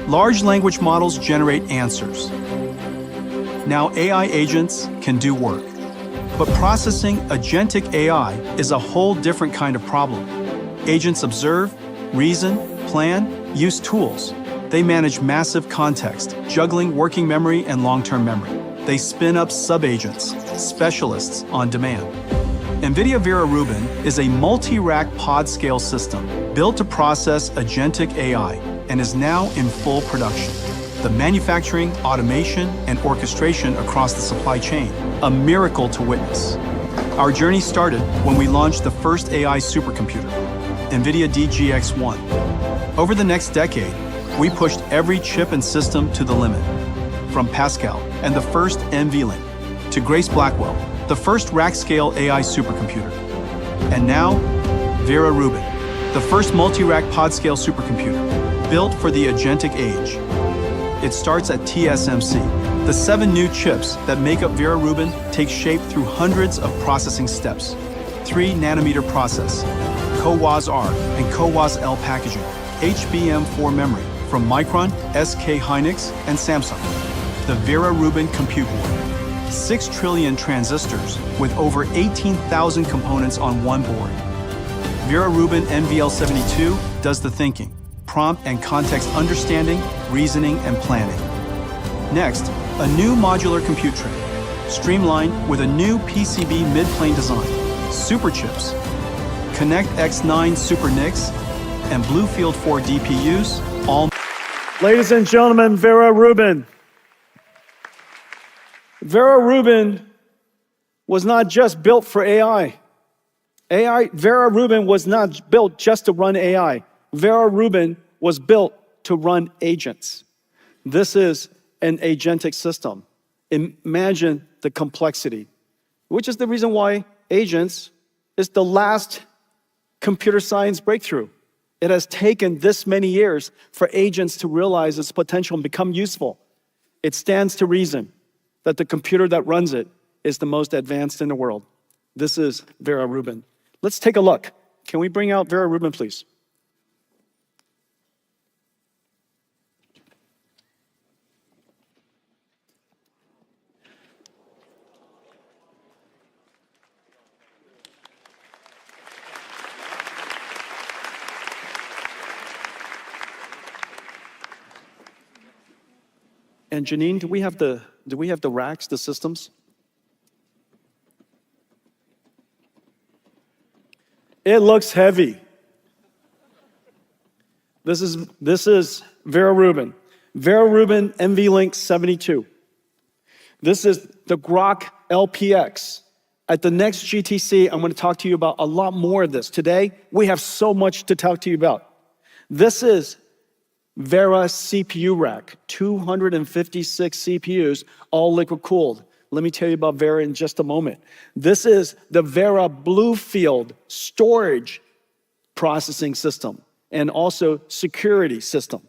Large language models generate answers. Now AI agents can do work. But processing agentic AI is a whole different kind of problem. Agents observe, reason, plan, use tools. They manage massive context, juggling working memory and long-term memory. They spin up sub-agents, specialists on demand. NVIDIA Vera Rubin is a multi-rack pod-scale system built to process agentic AI and is now in full production. The manufacturing, automation, and orchestration across the supply chain, a miracle to witness. Our journey started when we launched the first AI supercomputer, NVIDIA DGX-1. Over the next decade, we pushed every chip and system to the limit. From Pascal and the first NVLink to Grace Blackwell, the first rack-scale AI supercomputer. And now, Vera Rubin, the first multi-rack pod-scale supercomputer, built for the agentic age. It starts at TSMC. The 7 new chips that make up Vera Rubin take shape through hundreds of processing steps. 3-nanometer process, CoWoS-R and CoWoS-L packaging, HBM4 memory from Micron, SK Hynix, and Samsung. The Vera Rubin compute board. 6 trillion transistors with over 18,000 components on one board. Vera Rubin NVL72 does the thinking, prompt and context understanding, reasoning, and planning. Next, a new modular compute tray, streamlined with a new PCB mid-plane design, super chips, Connect X9 Super NICs, and Bluefield 4 DPUs, all. Ladies and gentlemen, Vera Rubin. Vera Rubin was not just built for AI. Vera Rubin was not built just to run AI. Vera Rubin was built to run agents. This is an agentic system. Imagine the complexity, which is the reason why agents is the last computer science breakthrough. It has taken this many years for agents to realize its potential and become useful. It stands to reason that the computer that runs it is the most advanced in the world. This is Vera Rubin. Let's take a look. Can we bring out Vera Rubin, please? And Janine, do we have the racks, the systems? It looks heavy. This is Vera Rubin. Vera Rubin NVLink 72. This is the Grok LPX. At the next GTC, I'm going to talk to you about a lot more of this. Today, we have so much to talk to you about. This is Vera CPU rack, 256 CPUs, all liquid cooled. Let me tell you about Vera in just a moment. This is the Vera Bluefield storage processing system and also security system.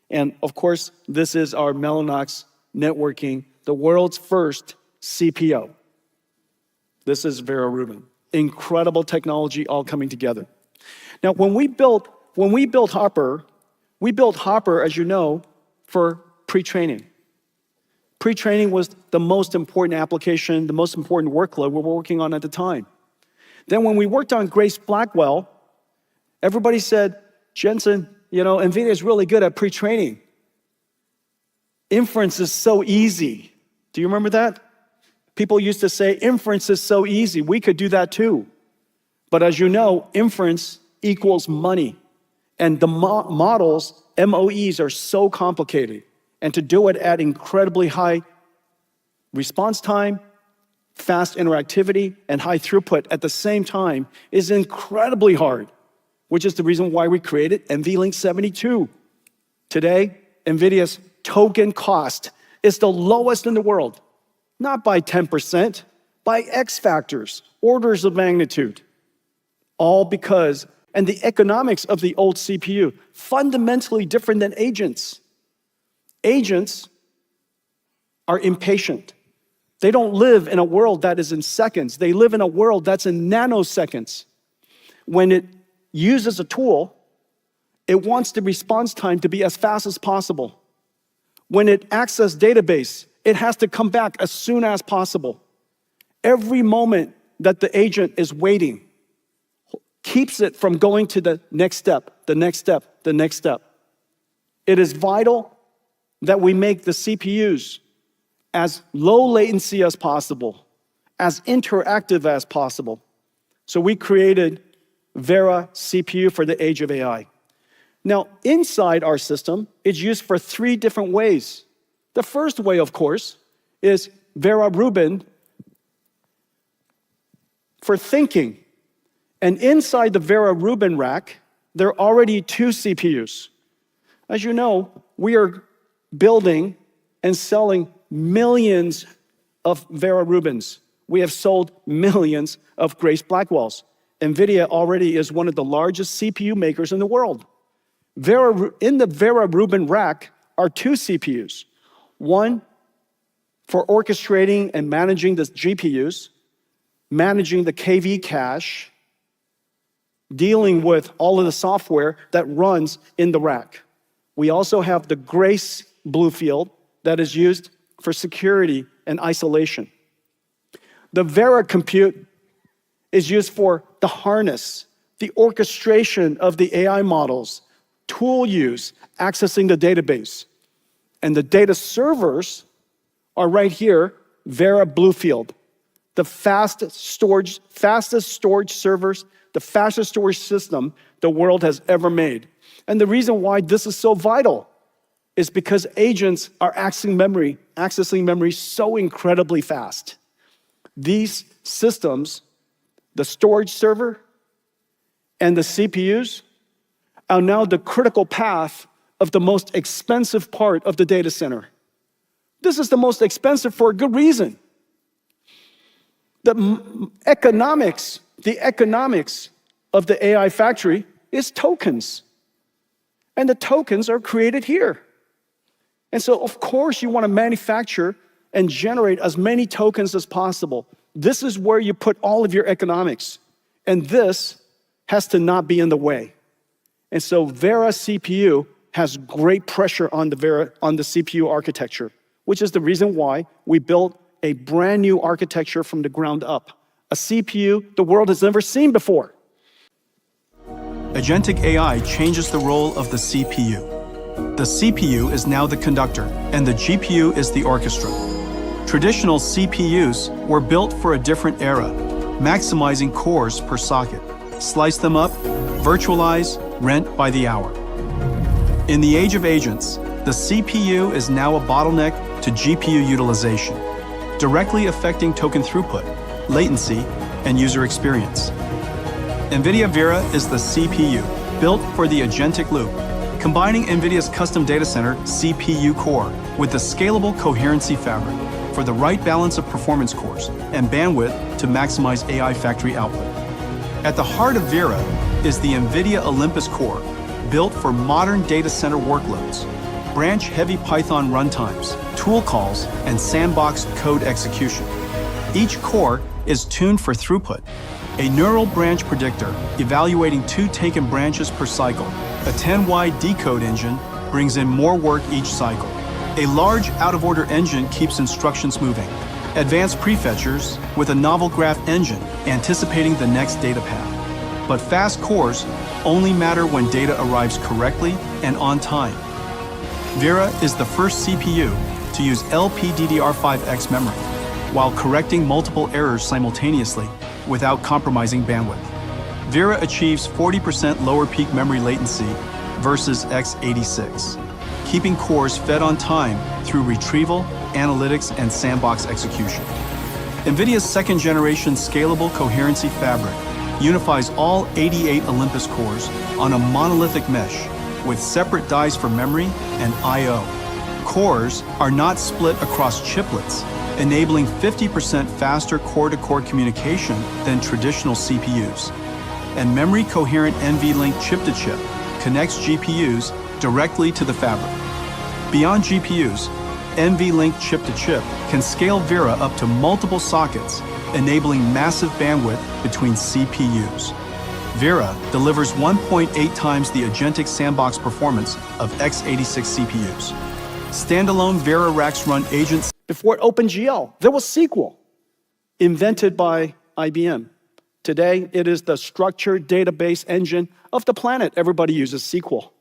And of course, this is our Mellanox networking, the world's first CPO. This is Vera Rubin. Incredible technology all coming together. Now, when we built Hopper, as you know, for pre-training. Pre-training was the most important application, the most important workload we were working on at the time. Then when we worked on Grace Blackwell, everybody said, Jensen, you know, NVIDIA is really good at pre-training. Inference is so easy. Do you remember that? People used to say, inference is so easy. We could do that too. But as you know, inference equals money. And the models, MOEs, are so complicated. And to do it at incredibly high response time, fast interactivity, and high throughput at the same time is incredibly hard, which is the reason why we created NVLink 72. Today, NVIDIA's token cost is the lowest in the world, not by 10%, by X factors, orders of magnitude, all because. And the economics of the old CPU, fundamentally different than agents. Agents are impatient. They don't live in a world that is in seconds. They live in a world that's in nanoseconds. When it uses a tool, it wants the response time to be as fast as possible. when it accesses database, it has to come back as soon as possible. Every moment that the agent is waiting keeps it from going to the next step, the next step, the next step. It is vital that we make the CPUs as low latency as possible, as interactive as possible. So we created Vera CPU for the age of AI. Now, inside our system, it's used for 3 different ways. The first way, of course, is Vera Rubin for thinking. And inside the Vera Rubin rack, there are already 2 CPUs. As you know, we are building and selling millions of Vera Rubins. We have sold millions of Grace Blackwells. NVIDIA already is one of the largest CPU makers in the world. In the Vera Rubin rack are 2 CPUs. One for orchestrating and managing the GPUs, managing the KV cache, dealing with all of the software that runs in the rack. We also have the Grace Bluefield that is used for security and isolation. The Vera compute is used for the harness, the orchestration of the AI models, tool use, accessing the database. And the data servers are right here, Vera Bluefield, the fastest storage servers, the fastest storage system the world has ever made. And the reason why this is so vital is because agents are accessing memory so incredibly fast. These systems, the storage server and the CPUs, are now the critical path of the most expensive part of the data center. This is the most expensive for a good reason. The economics of the AI factory is tokens. And the tokens are created here. And so, of course, you want to manufacture and generate as many tokens as possible. This is where you put all of your economics. And this has to not be in the way. And so Vera CPU has great pressure on the CPU architecture, which is the reason why we built a brand new architecture from the ground up, a CPU the world has never seen before. Agentic AI changes the role of the CPU. The CPU is now the conductor, and the GPU is the orchestra. Traditional CPUs were built for a different era, maximizing cores per socket. Slice them up, virtualize, rent by the hour. In the age of agents, the CPU is now a bottleneck to GPU utilization, directly affecting token throughput, latency, and user experience. NVIDIA Vera is the CPU built for the agentic loop, combining NVIDIA's custom data center CPU core with the scalable coherency fabric for the right balance of performance cores and bandwidth to maximize AI factory output. At the heart of Vera is the NVIDIA Olympus core, built for modern data center workloads, branch-heavy Python runtimes, tool calls, and sandbox code execution. Each core is tuned for throughput, a neural branch predictor evaluating 2 taken branches per cycle. A 10-wide decode engine brings in more work each cycle. A large out-of-order engine keeps instructions moving. Advanced prefetchers with a novel graph engine anticipating the next data path. But fast cores only matter when data arrives correctly and on time. Vera is the first CPU to use LPDDR5X memory, while correcting multiple errors simultaneously without compromising bandwidth. Vera achieves 40% lower peak memory latency versus x86, keeping cores fed on time through retrieval, analytics, and sandbox execution. NVIDIA's second-generation scalable coherency fabric unifies all 88 Olympus cores on a monolithic mesh with separate dies for memory and I/O. Cores are not split across chiplets, enabling 50% faster core-to-core communication than traditional CPUs. And memory-coherent NVLink chip-to-chip connects GPUs directly to the fabric. Beyond GPUs, NVLink chip-to-chip can scale Vera up to multiple sockets, enabling massive bandwidth between CPUs. Vera delivers 1.8 times the agentic sandbox performance of x86 CPUs. Standalone Vera racks run agents. Before OpenGL, there was SQL, invented by IBM. Today, it is the structured database engine of the planet. Everybody uses SQL.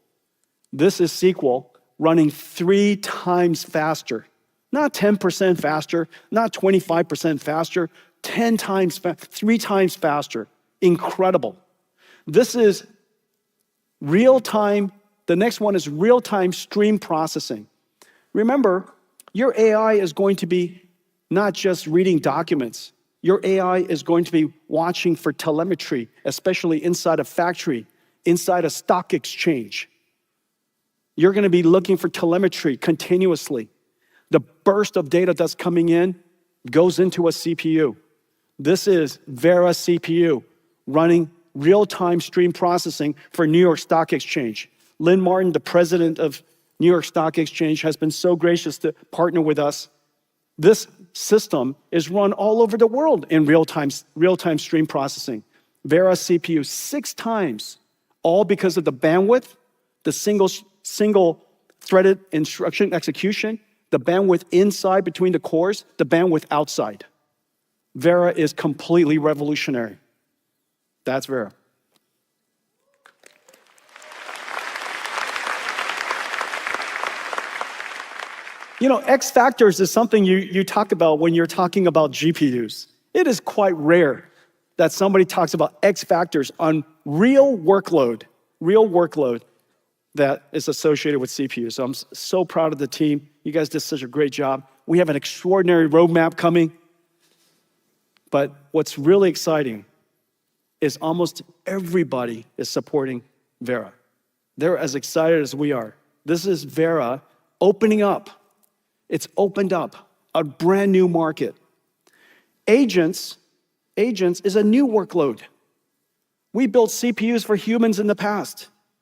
This is SQL running 3 times faster. Not 10% faster, not 25% faster, 10 times, 3 times faster. Incredible. This is real-time, the next one is real-time stream processing. Remember, your AI is going to be not just reading documents. Your AI is going to be watching for telemetry, especially inside a factory, inside a stock exchange. You're going to be looking for telemetry continuously. The burst of data that's coming in goes into a CPU. This is Vera CPU running real-time stream processing for New York Stock Exchange. Lynn Martin, the president of New York Stock Exchange, has been so gracious to partner with us. This system is run all over the world in real-time stream processing. Vera CPU 6 times, all because of the bandwidth, the single threaded instruction execution, the bandwidth inside between the cores, the bandwidth outside. Vera is completely revolutionary. That's Vera. You know, X factors is something you talk about when you're talking about GPUs. It is quite rare that somebody talks about X factors on real workload that is associated with CPUs. So I'm so proud of the team. You guys did such a great job. We have an extraordinary roadmap coming. But what's really exciting is almost everybody is supporting Vera. They're as excited as we are. This is Vera opening up. It's opened up a brand new market. Agents is a new workload. We built CPUs for humans in the past.